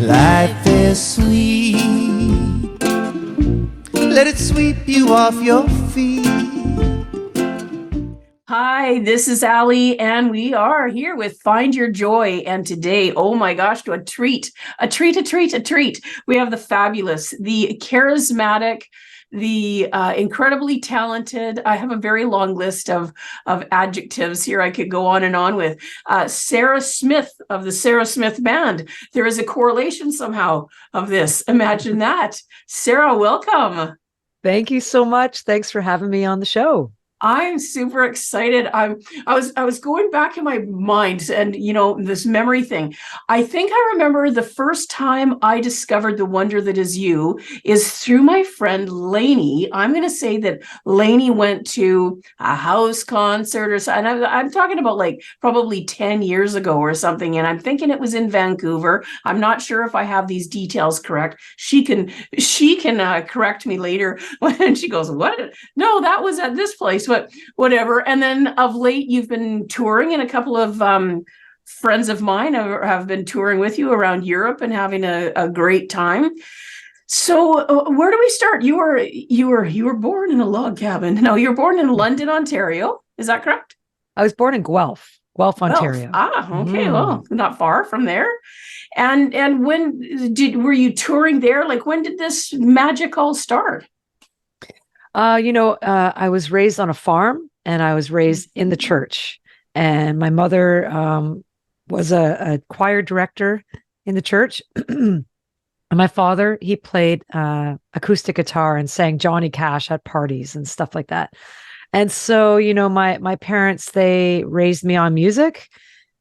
Life is sweet. Let it sweep you off your feet. Hi, this is Ali, and we are here with Find Your Joy. And today, oh my gosh, to a treat. We have the fabulous, the charismatic, the incredibly talented. I have a very long list of adjectives here I could go on and on with. Sarah Smith of the Sarah Smith Band. There is a correlation somehow of this. Imagine that. Sarah, welcome. Thank you so much. Thanks for having me on the show. I'm super excited. I was going back in my mind and, this memory thing. I think I remember the first time I discovered The Wonder That Is You is through my friend Lainey. I'm going to say that Lainey went to a house concert or something. And I'm talking about like probably 10 years ago or something. And I'm thinking it was in Vancouver. I'm not sure if I have these details correct. She can correct me later when she goes, what? No, that was at this place. But whatever. And then of late, you've been touring, and a couple of friends of mine have been touring with you around Europe and having a great time. So where do we start? You were born in a log cabin. No, you were born in London, Ontario. Is that correct? I was born in Guelph, Ontario. Okay. Well, not far from there. And when were you touring there? Like, when did this magic all start? I was raised on a farm, and I was raised in the church. And my mother was a choir director in the church. And my father, he played acoustic guitar and sang Johnny Cash at parties and stuff like that. And so, my parents, they raised me on music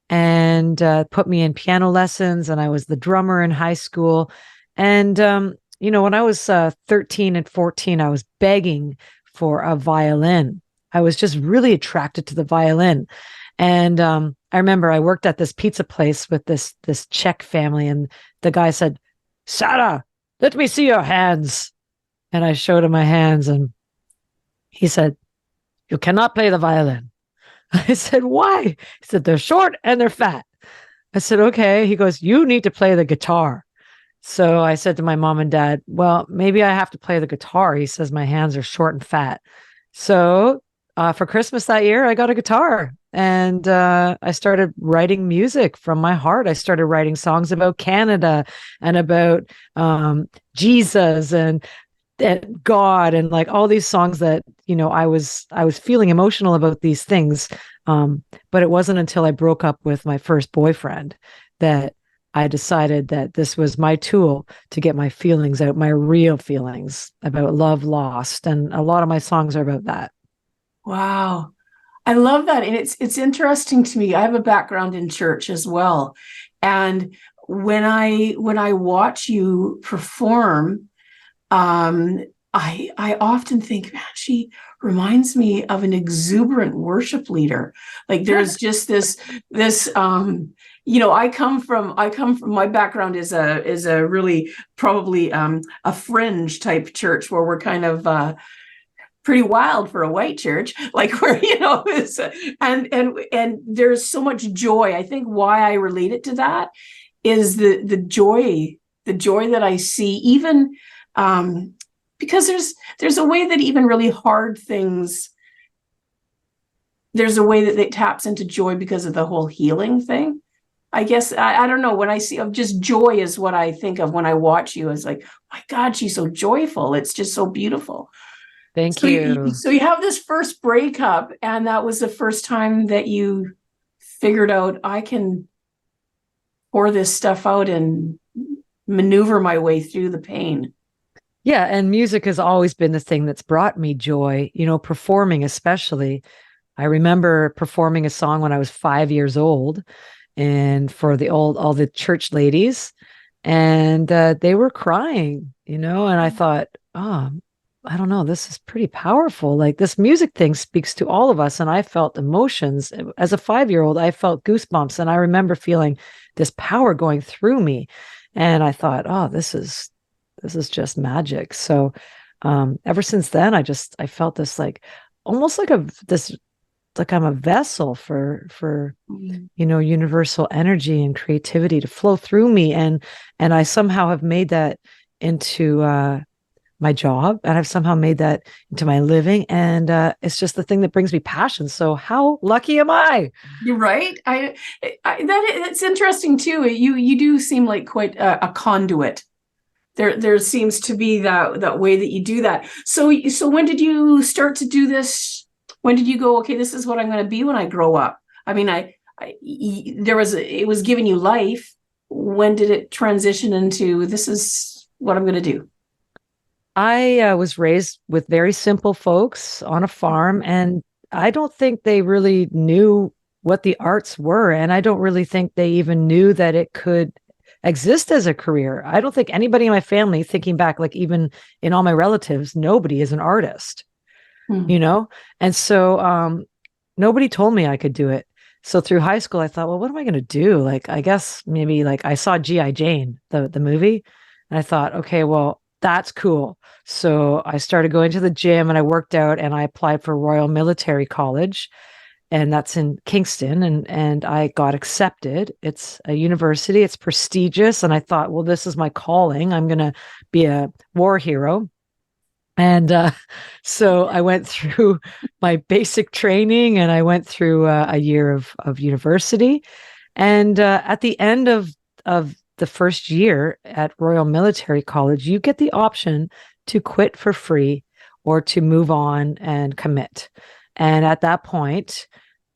and put me in piano lessons. And I was the drummer in high school. And when I was 13 and 14, I was begging for a violin. I was just really attracted to the violin. And I remember I worked at this pizza place with this Czech family, and the guy said, "Sarah, let me see your hands." And I showed him my hands, and he said, "You cannot play the violin." I said, "Why?" He said, "They're short and they're fat." I said, "Okay." He goes, "You need to play the guitar." So I said to my mom and dad, "Well, maybe I have to play the guitar." He says my hands are short and fat. So for Christmas that year, I got a guitar, and I started writing music from my heart. I started writing songs about Canada and about Jesus and God, and like all these songs that, I was feeling emotional about these things. But it wasn't until I broke up with my first boyfriend that I decided that this was my tool to get my feelings out, my real feelings about love lost. And a lot of my songs are about that. Wow. I love that. And it's interesting to me. I have a background in church as well. And when I watch you perform, I often think, man, she reminds me of an exuberant worship leader. Like there's just this I come from my background is a really probably a fringe type church where we're kind of pretty wild for a white church, like where and there's so much joy. I think why I relate it to that is the joy that I see, even because there's a way that even really hard things, there's a way that it taps into joy because of the whole healing thing. I guess, I don't know, when I see of just joy is what I think of when I watch you. It's like, my God, she's so joyful. It's just so beautiful. Thank you. So you have this first breakup, and that was the first time that you figured out, I can pour this stuff out and maneuver my way through the pain. Yeah. And music has always been the thing that's brought me joy, performing especially. I remember performing a song when I was 5 years old, and for all the church ladies, and they were crying, and I thought, oh, I don't know, this is pretty powerful. Like, this music thing speaks to all of us. And I felt emotions as a 5-year-old. I felt goosebumps, and I remember feeling this power going through me. And I thought, oh, this is just magic. So ever since then, I felt this, like, almost like this like I'm a vessel for Mm. universal energy and creativity to flow through me, and I somehow have made that into my job, and I've somehow made that into my living, and it's just the thing that brings me passion. So how lucky am I? You're right. That's interesting too. You do seem like quite a conduit. There seems to be that way that you do that. So when did you start to do this? When did you go, okay, this is what I'm going to be when I grow up? I mean, it was giving you life. When did it transition into this is what I'm going to do? I was raised with very simple folks on a farm, and I don't think they really knew what the arts were. And I don't really think they even knew that it could exist as a career. I don't think anybody in my family, thinking back, like even in all my relatives, nobody is an artist, Hmm. you know? And so nobody told me I could do it. So through high school, I thought, well, what am I going to do? Like, I guess maybe like I saw G.I. Jane, the movie, and I thought, okay, well, that's cool. So I started going to the gym and I worked out and I applied for Royal Military College, and that's in Kingston, and I got accepted. It's a university, it's prestigious, and I thought, well, this is my calling. I'm going to be a war hero. And so I went through my basic training, and I went through a year of university. And at the end of the first year at Royal Military College, you get the option to quit for free or to move on and commit. And at that point,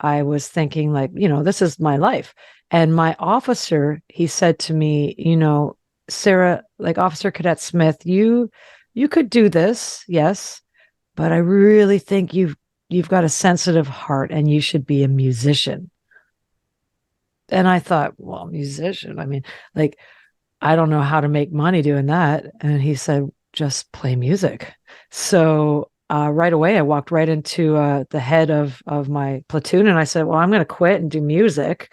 I was thinking, like, this is my life. And my officer, he said to me, Sarah, like Officer Cadet Smith, you could do this, yes, but I really think you've got a sensitive heart and you should be a musician. And I thought, well, musician, I mean, like, I don't know how to make money doing that. And he said, just play music. So right away, I walked right into the head of my platoon, and I said, well, I'm going to quit and do music.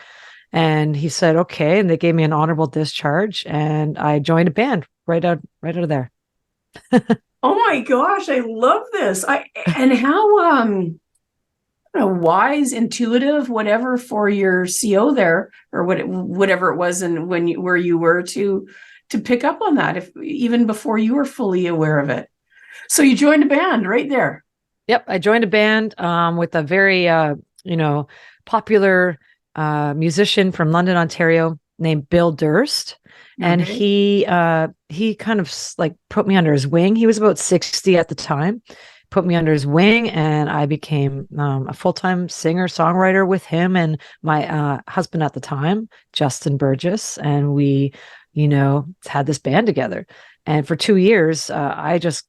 And he said, okay. And they gave me an honorable discharge, and I joined a band right out of there. Oh my gosh, I love this. I and how I don't know, wise, intuitive, whatever for your CO there, or whatever it was, and where you were to pick up on that, if even before you were fully aware of it. So you joined a band right there. Yep, I joined a band with a very popular musician from London, Ontario, named Bill Durst, and Okay. he kind of like put me under his wing. He was about 60 at the time. Put me under his wing, and I became a full-time singer songwriter with him and my husband at the time, Justin Burgess, and we, had this band together. And for 2 years, I just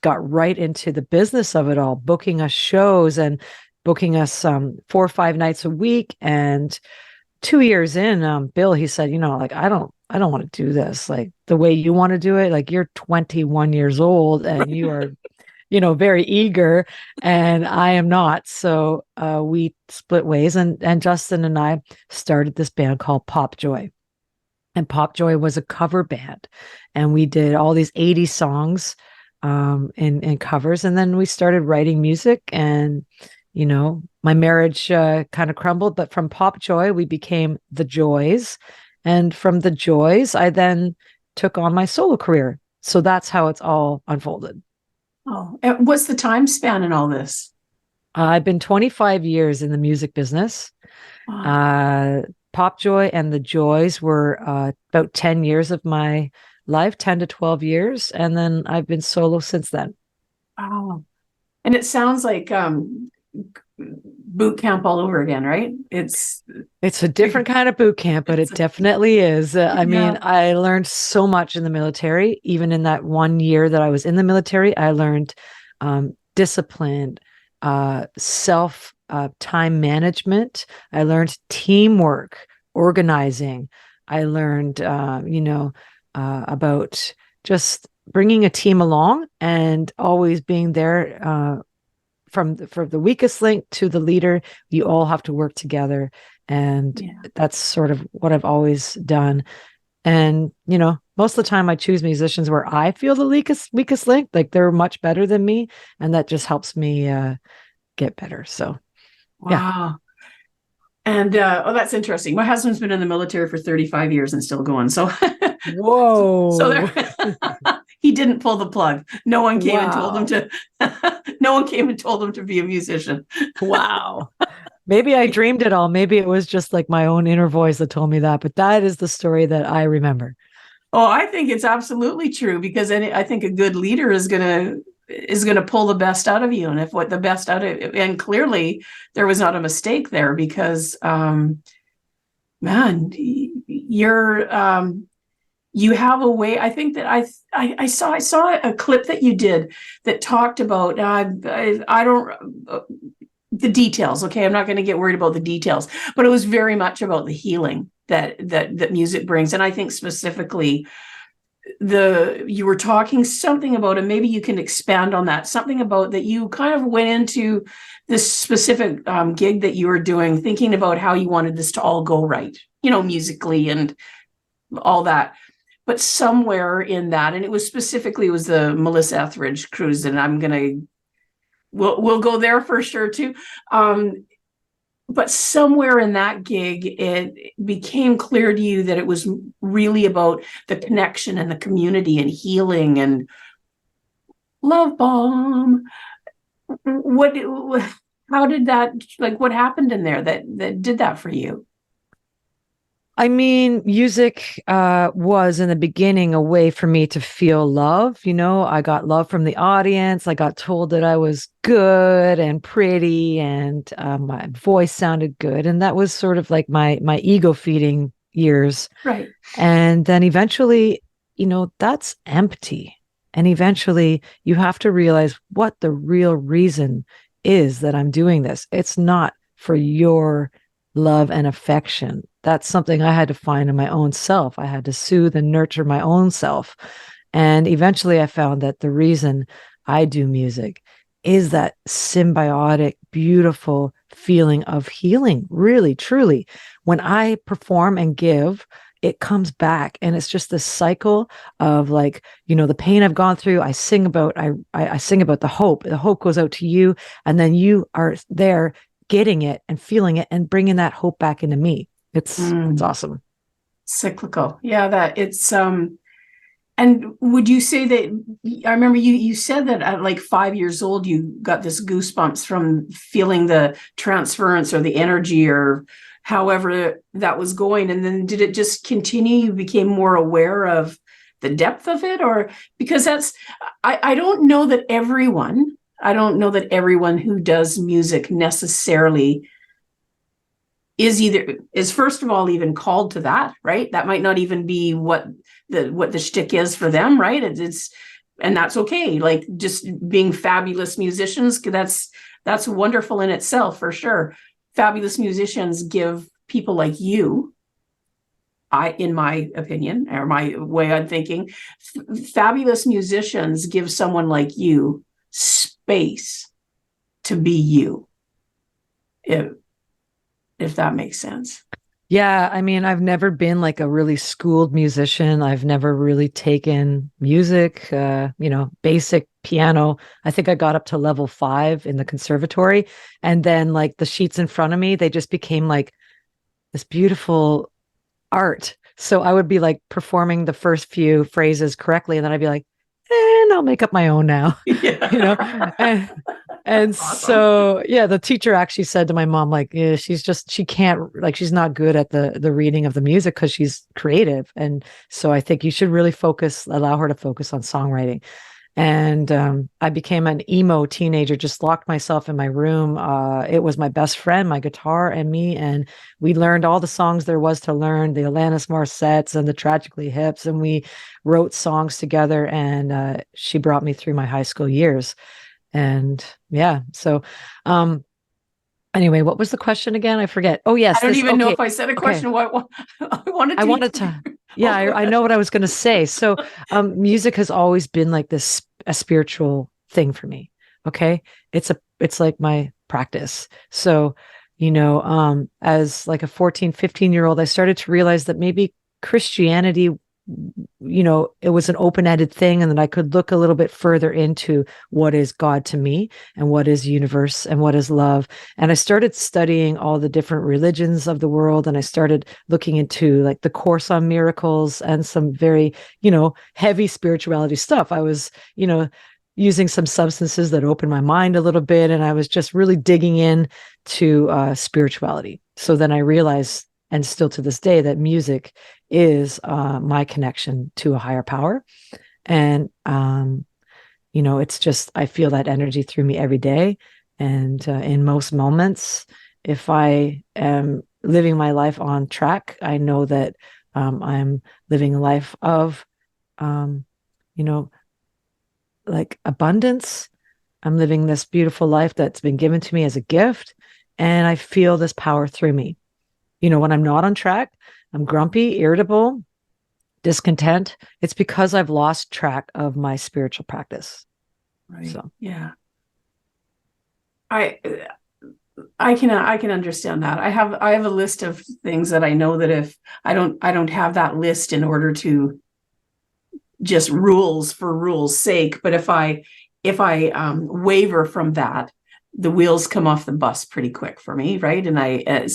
got right into the business of it all, booking us shows and booking us 4 or 5 nights a week. And 2 years in, Bill, he said, like, I don't want to do this like the way you want to do it. Like, you're 21 years old and you are, very eager, and I am not. So we split ways, and Justin and I started this band called Pop Joy. And Pop Joy was a cover band, and we did all these 80 songs in covers, and then we started writing music. And my marriage kind of crumbled, but from Pop Joy we became the Joys, and from the Joys I then took on my solo career. So that's how it's all unfolded. Oh, and what's the time span in all this? I've been 25 years in the music business. Wow. uh Pop Joy and the Joys were about 10 years of my life, 10 to 12 years, and then I've been solo since then. Wow. And it sounds like boot camp all over again, right? It's a different kind of boot camp, but It's it definitely is. I yeah. mean, I learned so much in the military. Even in that 1 year that I was in the military, I learned discipline, self time management. I learned teamwork, organizing. I learned, about just bringing a team along and always being there from the weakest link to the leader. You all have to work together, and Yeah. that's sort of what I've always done. And most of the time I choose musicians where I feel the weakest link, like they're much better than me, and that just helps me get better. So Yeah. Wow. And oh, that's interesting. My husband's been in the military for 35 years and still going. So so Whoa. there he didn't pull the plug. No one came and told him Wow. to no one came and told him to be a musician. Wow. Maybe I dreamed it all. Maybe it was just like my own inner voice that told me that, but that is the story that I remember. Oh, I think it's absolutely true because I think a good leader is gonna pull the best out of you, and if what the best out of and clearly there was not a mistake there because man, you have a way. I think that I saw a clip that you did that talked about I don't the details. Okay, I'm not going to get worried about the details, but it was very much about the healing that music brings, and I think specifically you were talking something about, and maybe you can expand on that, something about that you kind of went into this specific gig that you were doing, thinking about how you wanted this to all go right, musically and all that. But somewhere in that, and it was the Melissa Etheridge cruise, and we'll go there for sure too. But somewhere in that gig, it became clear to you that it was really about the connection and the community and healing and love bomb. What, how did that, like, what happened in there that did that for you? I mean, music was in the beginning a way for me to feel love. I got love from the audience. I got told that I was good and pretty, and my voice sounded good. And that was sort of like my ego feeding years. Right. And then eventually, that's empty. And eventually you have to realize what the real reason is that I'm doing this. It's not for your love and affection. That's something I had to find in my own self. I had to soothe and nurture my own self. And eventually I found that the reason I do music is that symbiotic, beautiful feeling of healing, really, truly. When I perform and give, it comes back, and it's just this cycle of, like, the pain I've gone through. I sing about the hope. The hope goes out to you, and then you are there getting it and feeling it and bringing that hope back into me. It's awesome. Cyclical. Yeah, that it's and would you say that, I remember you said that at like 5 years old you got this goosebumps from feeling the transference or the energy or however that was going, and then did it just continue? You became more aware of the depth of it? Or because I don't know that everyone who does music necessarily is first of all even called to that, right? That might not even be what the shtick is for them, right? And that's okay. Like, just being fabulous musicians, that's wonderful in itself, for sure. Fabulous musicians give people like you, in my opinion, or my way I'm thinking, fabulous musicians give someone like you space to be you, if that makes sense. Yeah, I mean, I've never been like a really schooled musician. I've never really taken music, basic piano. I think I got up to level 5 in the conservatory. And then, like, the sheets in front of me, they just became like this beautiful art. So I would be like performing the first few phrases correctly, and then I'd be like, and I'll make up my own now. Yeah. And Awesome. so, yeah, the teacher actually said to my mom, like, yeah, she can't, like, she's not good at the reading of the music because she's creative. And so I think you should really allow her to focus on songwriting. And I became an emo teenager, just locked myself in my room. It was my best friend, my guitar, and me. And we learned all the songs there was to learn, the Alanis Morissettes and the Tragically Hips. And we wrote songs together. And she brought me through my high school years. And yeah, so anyway, what was the question again? I forget. Oh, yes. I don't even know if I said a question. What I wanted to. Yeah, I know what I was going to say. So music has always been like a spiritual thing for me. Okay. It's like my practice. So, as like a 14, 15-year-old, I started to realize that maybe Christianity it was an open-ended thing, and then I could look a little bit further into what is God to me and what is universe and what is love. And I started studying all the different religions of the world, and I started looking into like the Course on Miracles and some very, heavy spirituality stuff. I was, using some substances that opened my mind a little bit, and I was just really digging in to spirituality. So then I realized, and still to this day, that music is my connection to a higher power. And, it's just, I feel that energy through me every day. And in most moments, if I am living my life on track, I know that I'm living a life of, like abundance. I'm living this beautiful life that's been given to me as a gift. And I feel this power through me. When I'm not on track, I'm grumpy, irritable, discontent. It's because I've lost track of my spiritual practice. Right. So, yeah. I can understand that. I have a list of things that I know that if I don't have that list in order to just rules for rules sake, but if I waver from that, the wheels come off the bus pretty quick for me, right? And I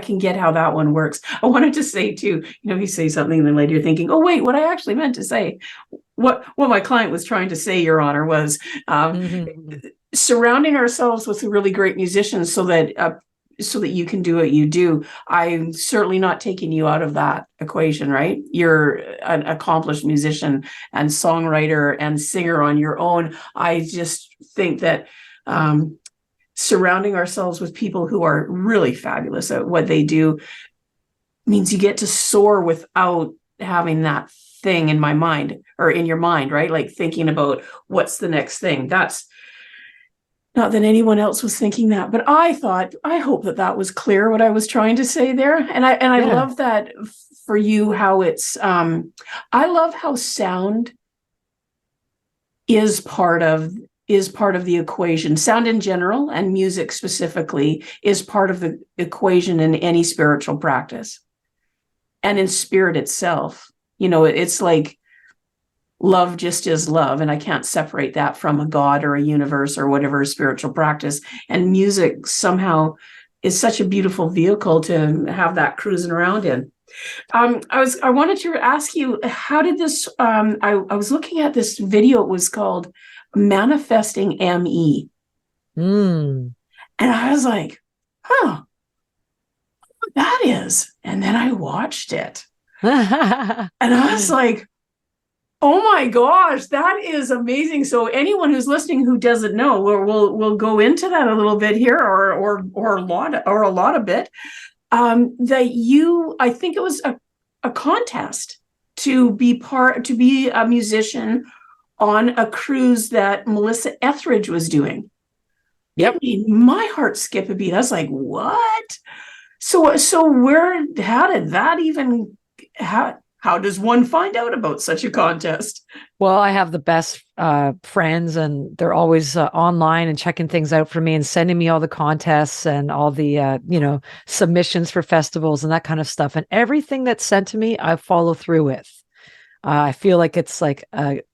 can get how that one works. I wanted to say too, you say something and then later you're thinking, oh wait, what I actually meant to say, what my client was trying to say, Your Honor, was surrounding ourselves with really great musicians so that you can do what you do. I'm certainly not taking you out of that equation, right? You're an accomplished musician and songwriter and singer on your own. I just think that surrounding ourselves with people who are really fabulous at what they do means you get to soar without having that thing in my mind or in your mind, right? Like thinking about what's the next thing. That's not that anyone else was thinking that, but I hope that was clear what I was trying to say there. And I love that for you, how it's, I love how sound is part of the equation. Sound in general and music specifically is part of the equation in any spiritual practice. And in spirit itself, it's like love just is love, and I can't separate that from a God or a universe or whatever spiritual practice. And music somehow is such a beautiful vehicle to have that cruising around in. I wanted to ask you, how did this? I was looking at this video. It was called Manifesting ME, and I was like, "Huh, what that is?" And then I watched it, and I was like, oh my gosh, that is amazing. So anyone who's listening who doesn't know, we'll go into that a little bit here, or a lot of it. I think it was a contest to be a musician on a cruise that Melissa Etheridge was doing. Yep. It made my heart skip a beat. I was like, what? So how did that even how does one find out about such a contest? Well, I have the best friends, and they're always online and checking things out for me and sending me all the contests and all the, submissions for festivals and that kind of stuff. And everything that's sent to me, I follow through with. I feel like it's like,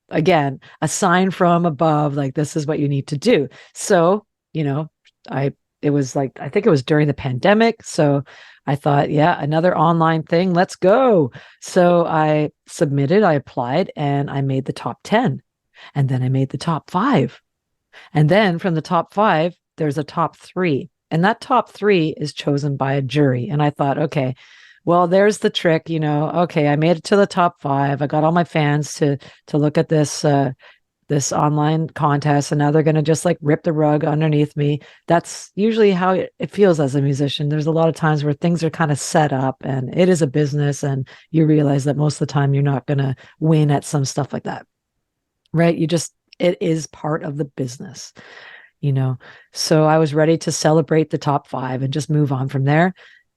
again, a sign from above, like this is what you need to do. So, it was like, I think it was during the pandemic. So I thought, yeah, another online thing. Let's go. So I submitted, I applied, and I made the top 10. And then I made the top 5. And then from the top 5, there's a top 3. And that top 3 is chosen by a jury. And I thought, okay, well, there's the trick, okay, I made it to the top 5. I got all my fans to look at this online contest, and now they're going to just like rip the rug underneath me. That's usually how it feels as a musician. There's a lot of times where things are kind of set up, and it is a business, and you realize that most of the time you're not going to win at some stuff like that, right? It is part of the business, So I was ready to celebrate the top 5 and just move on from there.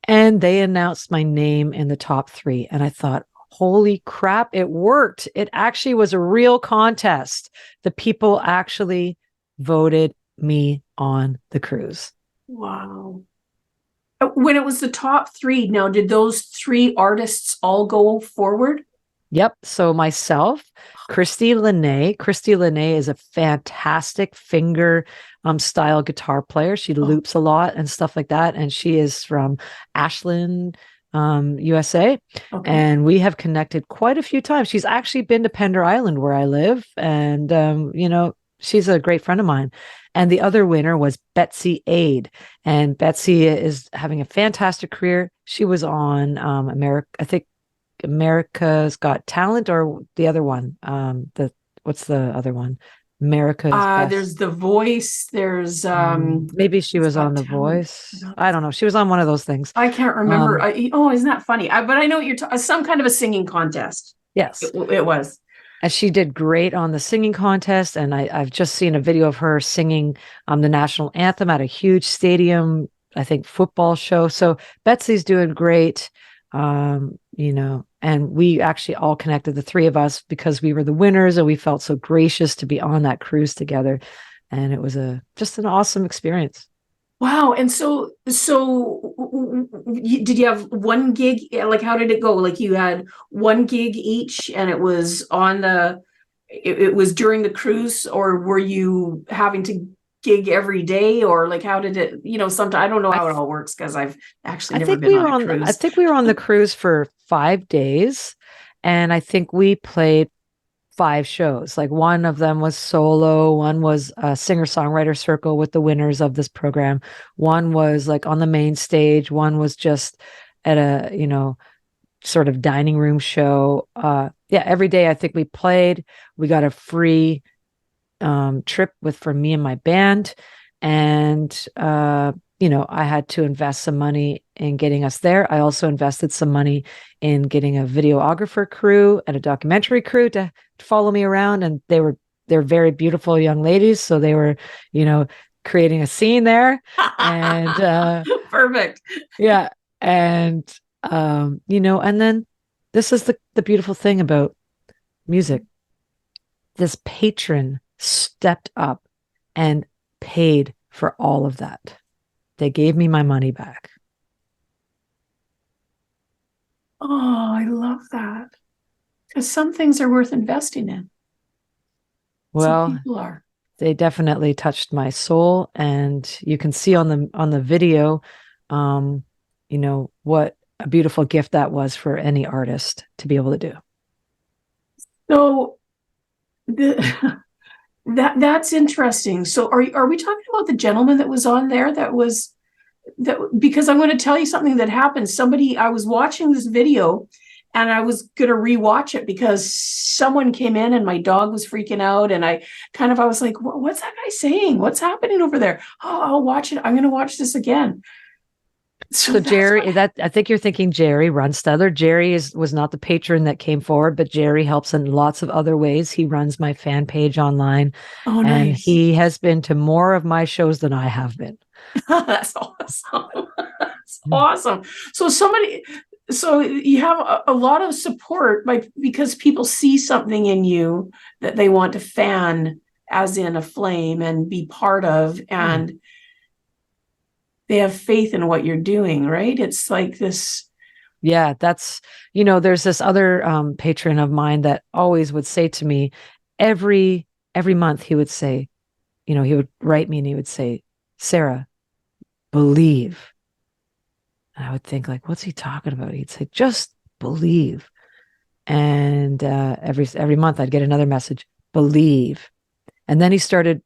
And they announced my name in the top 3. And I thought, holy crap, it worked. It actually was a real contest. The people actually voted me on the cruise. Wow. When it was the top 3, now did those 3 artists all go forward? Yep. So myself, Christy Linnae is a fantastic finger style guitar player. She Oh, loops a lot and stuff like that. And she is from Ashland, USA. okay. And we have connected quite a few times. She's actually been to Pender Island where I live. And, she's a great friend of mine. And the other winner was Betsy Aid. And Betsy is having a fantastic career. She was on America, I think America's Got Talent, or the other one. What's the other one? America's Best. There's The Voice. There's Maybe she it's was on got The talent. Voice. I don't know. She was on one of those things. I can't remember. Um, Isn't that funny? But I know what you're some kind of a singing contest. yes. It was. And she did great on the singing contest. And I've just seen a video of her singing the national anthem at a huge stadium, I think football show. So Betsy's doing great. And we actually all connected, the three of us, because we were the winners and we felt so gracious to be on that cruise together. And it was just an awesome experience. Wow. And so did you have one gig? Like, how did it go? Like, you had one gig each and it was it was during the cruise, or were you having to gig every day, or like, how did it, sometimes I don't know how it all works because I've actually never been on a cruise. I think we were on the cruise for 5 days. And I think we played 5 shows. Like one of them was solo, one was a singer-songwriter circle with the winners of this program, one was like on the main stage, one was just at a sort of dining room show. Every day I think we played. We got a free trip for me and my band, and I had to invest some money in getting us there. I also invested some money in getting a videographer crew and a documentary crew to follow me around. And they're very beautiful young ladies. So they were, creating a scene there. And Perfect. yeah. And and then this is the beautiful thing about music. This patron stepped up and paid for all of that. They gave me my money back. Oh, I love that. Because some things are worth investing in. Some Well, people are. they definitely touched my soul, and you can see on the video, what a beautiful gift that was for any artist to be able to do. So that's interesting. So are we talking about the gentleman that was on there because I'm going to tell you something that happened. I was watching this video and I was going to rewatch it because someone came in and my dog was freaking out. And I was like, what's that guy saying? What's happening over there? Oh, I'll watch it. I'm going to watch this again. So Jerry, I think you're thinking Jerry Runstedler. Jerry was not the patron that came forward, but Jerry helps in lots of other ways. He runs my fan page online. Oh, and nice. He has been to more of my shows than I have been. That's awesome. That's awesome. So you have a lot of support because people see something in you that they want to fan, as in a flame, and be part of, and they have faith in what you're doing, right? It's like this. Yeah, there's this other patron of mine that always would say to me every month, he would say, he would write me and he would say, Sarah, believe. And I would think, like, what's he talking about? He'd say, just believe. And every month I'd get another message, believe. And then he started,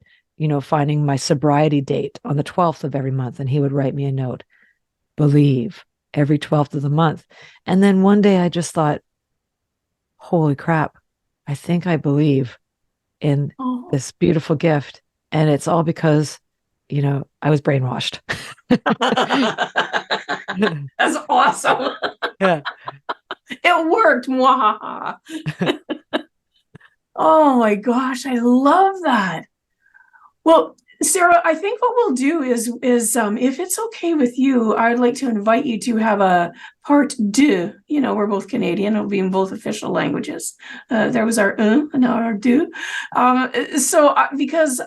finding my sobriety date on the 12th of every month. And he would write me a note, believe, every 12th of the month. And then one day I just thought, holy crap, I think I believe in this beautiful gift. And it's all because, I was brainwashed. That's awesome. Yeah. It worked. Oh my gosh, I love that. Well, Sarah, I think what we'll do is if it's okay with you, I'd like to invite you to have a part deux. We're both Canadian. It'll be in both official languages. There was our and now our deux. Because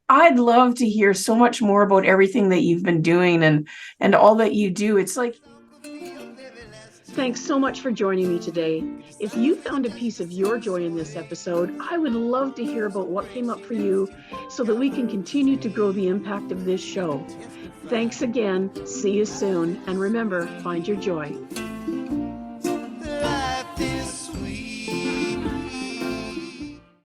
I'd love to hear so much more about everything that you've been doing and all that you do. It's like Thanks so much for joining me today. If you found a piece of your joy in this episode, I would love to hear about what came up for you so that we can continue to grow the impact of this show. Thanks again. See you soon. And remember, find your joy.